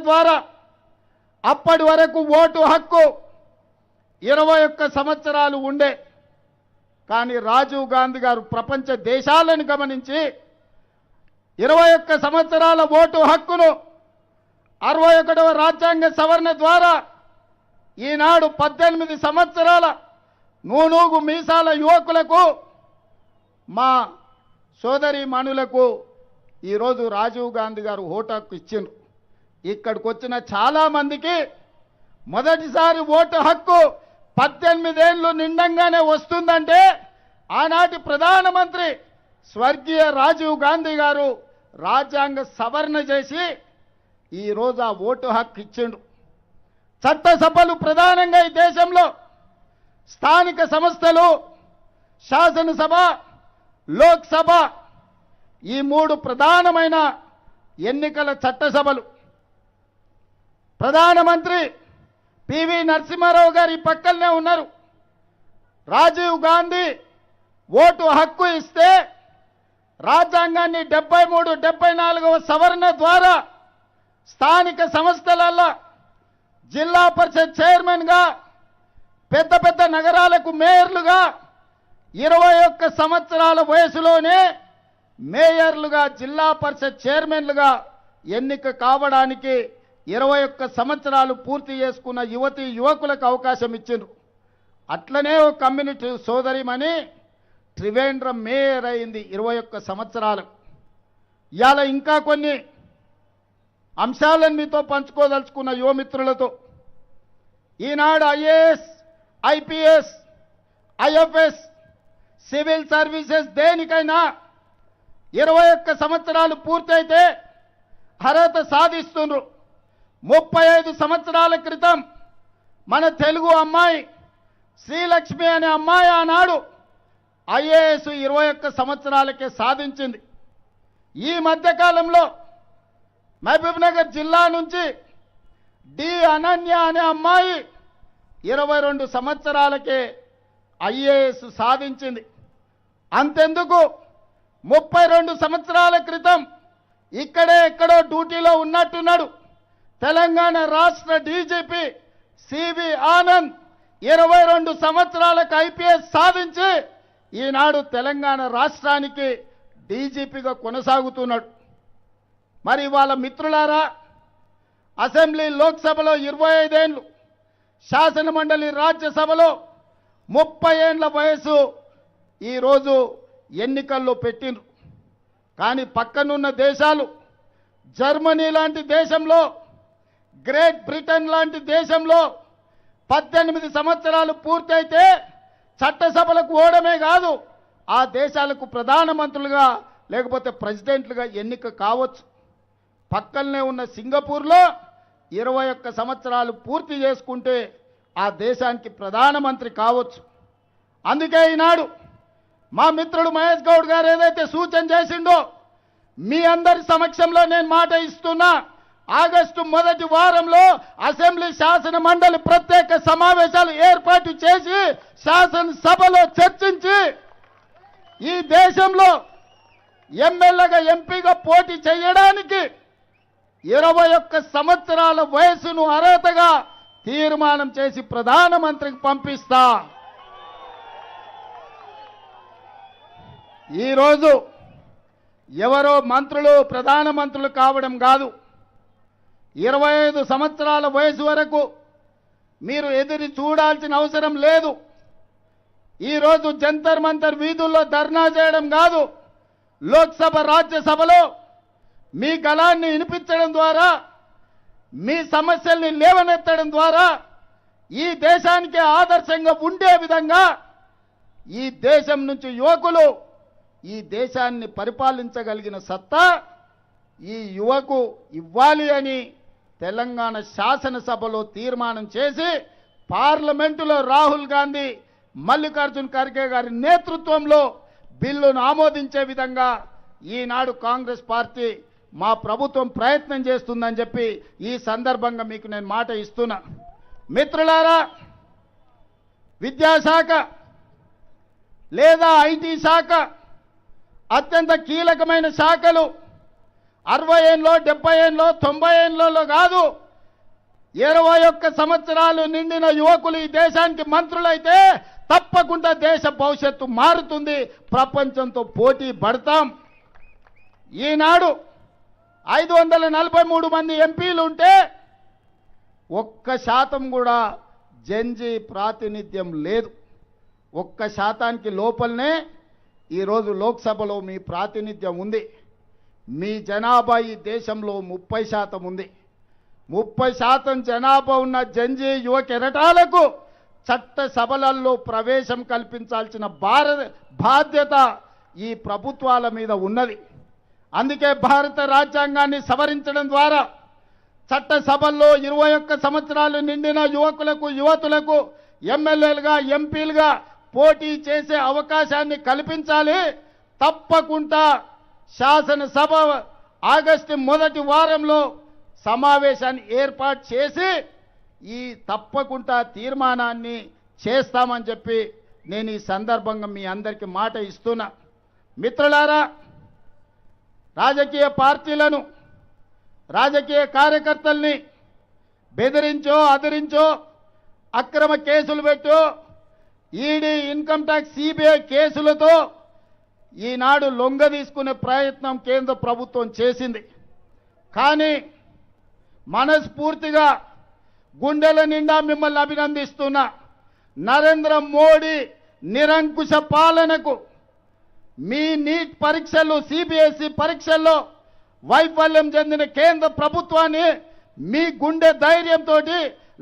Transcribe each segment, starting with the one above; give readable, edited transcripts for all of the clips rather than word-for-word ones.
ద్వారా అప్పటి వరకు ఓటు హక్కు 21 సంవత్సరాలు ఉండే. కానీ రాజీవ్ గాంధీ గారు ప్రపంచ దేశాలను గమనించి 21 సంవత్సరాల ఓటు హక్కును 61వ రాజ్యాంగ సవరణ ద్వారా ఈనాడు 18 సంవత్సరాల నూనూగు మీసాల యువకులకు, మా సోదరి మనులకు ఈరోజు రాజీవ్ గాంధీ గారు ఓటు హక్కు ఇచ్చిండ్రు. ఇక్కడికి వచ్చిన చాలామందికి మొదటిసారి ఓటు హక్కు 18 ఏళ్ళు నిండంగానే వస్తుందంటే ఆనాటి ప్రధానమంత్రి స్వర్గీయ రాజీవ్ గాంధీ గారు రాజ్యాంగ సవరణ చేసి ఈరోజు ఆ ఓటు హక్కు ఇచ్చిండు. చట్టసభలు ప్రధానంగా ఈ దేశంలో స్థానిక సంస్థలు, శాసనసభ, లోక్సభ ఈ 3 ప్రధానమైన ఎన్నికల చట్టసభలు. ప్రధానమంత్రి పివి నరసింహారావు గారు ఈ పక్కనే ఉన్నారు. రాజీవ్ గాంధీ ఓటు హక్కు ఇస్తే రాజ్యాంగాన్ని 73, 74వ సవరణ ద్వారా స్థానిక సంస్థలలో జిల్లా పరిషత్ చైర్మన్గా, పెద్ద పెద్ద నగరాలకు మేయర్లుగా 21 సంవత్సరాల వయసులోనే మేయర్లుగా, జిల్లా పరిషత్ చైర్మన్లుగా ఎన్నిక కావడానికి 21 సంవత్సరాలు పూర్తి చేసుకున్న యువతీ యువకులకు అవకాశం ఇచ్చిండ్రు. అట్లనే ఒక కమ్యూనిటీ సోదరిమని త్రివేంద్రం మేయర్ అయింది 21 సంవత్సరాలు. ఇవాళ ఇంకా కొన్ని అంశాలను మీతో పంచుకోదలుచుకున్న యువమిత్రులతో. ఈనాడు IAS, IPS, IFS, civil services దేనికైనా 21 సంవత్సరాలు పూర్తయితే అర్హత సాధిస్తున్నారు. 35 సంవత్సరాల క్రితం మన తెలుగు అమ్మాయి శ్రీలక్ష్మి అనే అమ్మాయి ఆనాడు ఐఏఎస్ 21 సంవత్సరాలకే సాధించింది. ఈ మధ్యకాలంలో మహబూబ్నగర్ జిల్లా నుంచి డి అనన్య అనే అమ్మాయి 22 సంవత్సరాలకే ఐఏఎస్ సాధించింది. అంతెందుకు 32 సంవత్సరాల క్రితం ఇక్కడే ఎక్కడో డ్యూటీలో ఉన్నట్టున్నాడు తెలంగాణ రాష్ట్ర డీజీపీ సివి ఆనంద్ 22 సంవత్సరాలకు ఐపీఎస్ సాధించి ఈనాడు తెలంగాణ రాష్ట్రానికి డీజీపీగా కొనసాగుతున్నాడు. మరి వాళ్ళ మిత్రులారా, అసెంబ్లీ లోక్సభలో 25 ఏళ్ళు, శాసన మండలి రాజ్యసభలో 30 ఏళ్ల వయసు ఈరోజు ఎన్నికల్లో పెట్టిండ్రు. కానీ పక్కనున్న దేశాలు, జర్మనీ లాంటి దేశంలో, గ్రేట్ బ్రిటన్ లాంటి దేశంలో 18 సంవత్సరాలు పూర్తయితే చట్టసభలకు ఓడమే కాదు, ఆ దేశాలకు ప్రధానమంత్రులుగా లేకపోతే ప్రెసిడెంట్లుగా ఎన్నిక కావచ్చు. పక్కనే ఉన్న సింగపూర్లో 21 సంవత్సరాలు పూర్తి చేసుకుంటే ఆ దేశానికి ప్రధానమంత్రి కావచ్చు. అందుకే ఈనాడు మా మిత్రుడు మహేష్ గౌడ్ గారు ఏదైతే సూచన చేసిండో మీ అందరి సమక్షంలో నేను మాట ఇస్తున్నా. ఆగస్టు మొదటి వారంలో అసెంబ్లీ శాసన మండలి ప్రత్యేక సమావేశాలు ఏర్పాటు చేసి శాసనసభలో చర్చించి ఈ దేశంలో ఎమ్మెల్యేగా, ఎంపీగా పోటీ చేయడానికి 21 సంవత్సరాల వయసును అర్హతగా తీర్మానం చేసి ప్రధానమంత్రికి పంపిస్తా. ఈరోజు ఎవరో మంత్రులు ప్రధానమంత్రులు కావడం కాదు, 25 సంవత్సరాల వయసు వరకు మీరు ఎదురు చూడాల్సిన అవసరం లేదు. ఈరోజు జంతర్ మంతర్ వీధుల్లో ధర్నా చేయడం కాదు, లోక్సభ, రాజ్యసభలో మీ గళాన్ని వినిపించడం ద్వారా, మీ సమస్యల్ని లేవనెత్తడం ద్వారా ఈ దేశానికి ఆదర్శంగా ఉండే విధంగా ఈ దేశం నుంచి యువకులు ఈ దేశాన్ని పరిపాలించగలిగిన సత్తా ఈ యువకు ఇవ్వాలి అని తెలంగాణ శాసనసభలో తీర్మానం చేసి పార్లమెంటులో రాహుల్ గాంధీ, మల్లికార్జున్ ఖర్గే గారి నేతృత్వంలో బిల్లును ఆమోదించే విధంగా ఈనాడు కాంగ్రెస్ పార్టీ, మా ప్రభుత్వం ప్రయత్నం చేస్తుందని చెప్పి ఈ సందర్భంగా మీకు నేను మాట ఇస్తున్నా. మిత్రులారా, విద్యాశాఖ లేదా ఐటీ శాఖ అత్యంత కీలకమైన శాఖలు. 60 ఏళ్ళలో 70 ఏళ్ళలో 90 ఏళ్ళలో కాదు, 21 సంవత్సరాలు నిండిన యువకులు ఈ దేశానికి మంత్రులైతే తప్పకుండా దేశ భవిష్యత్తు మారుతుంది, ప్రపంచంతో పోటీ పడతాం. ఈనాడు 543 మంది ఎంపీలు ఉంటే 1% కూడా జంజీ ప్రాతినిధ్యం లేదు. 1% లోపలనే ఈరోజు లోక్సభలో మీ ప్రాతినిధ్యం ఉంది. మీ జనాభా ఈ దేశంలో 30% ఉంది. 30% జనాభా ఉన్న జంజీ యువ కెరటాలకు చట్ట సభలలో ప్రవేశం కల్పించాల్సిన బాధ్యత ఈ ప్రభుత్వాల మీద ఉన్నది. అందుకే భారత రాజ్యాంగాన్ని సవరించడం ద్వారా చట్టసభల్లో 21 సంవత్సరాలు నిండిన యువకులకు యువతులకు ఎమ్మెల్యేలుగా ఎంపీలుగా పోటీ చేసే అవకాశాన్ని కల్పించాలి. తప్పకుండా శాసనసభ ఆగస్టు మొదటి వారంలో సమావేశాన్ని ఏర్పాటు చేసి ఈ తప్పకుండా తీర్మానాన్ని చేస్తామని చెప్పి నేను ఈ సందర్భంగా మీ అందరికీ మాట ఇస్తున్నా. మిత్రులారా, రాజకీయ పార్టీలను రాజకీయ కార్యకర్తల్ని బెదిరించో అదిరించో అక్రమ కేసులు పెట్టో ఈడీ ఇన్కమ్ ట్యాక్స్ సిబిఐ కేసులతో ఈనాడు లొంగ తీసుకునే ప్రయత్నం కేంద్ర ప్రభుత్వం చేసింది. కానీ మనస్ఫూర్తిగా గుండెల నిండా మిమ్మల్ని అభినందిస్తున్నా. నరేంద్ర మోడీ నిరంకుశ పాలనకు మీ నీట్ పరీక్షలు సిబిఎస్ఈ పరీక్షల్లో వైఫల్యం చెందిన కేంద్ర ప్రభుత్వాన్ని మీ గుండె ధైర్యంతో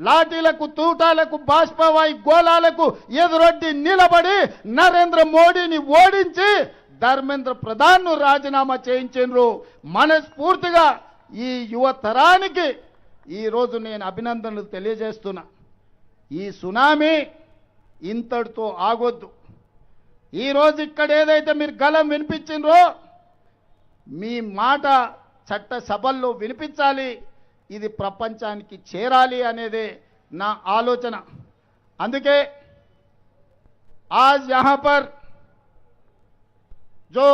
లాఠీలకు తూటాలకు బాష్పవాయు గోళాలకు ఎదురొడ్డి నిలబడి నరేంద్ర మోడీని ఓడించి ధర్మేంద్ర ప్రధాన్ను రాజీనామా చేయించారు. మనస్ఫూర్తిగా ఈ యువ తరానికి ఈరోజు నేను అభినందనలు తెలియజేస్తున్నా. ఈ సునామీ ఇంతటితో ఆగొద్దు. ఈరోజు ఇక్కడ ఏదైతే మీరు గలం వినిపించిండ్రో మీ మాట చట్ట సభల్లో వినిపించాలి, ఇది ప్రపంచానికి చేరాలి అనేదే నా ఆలోచన. అందుకే आज यहाँ पर जो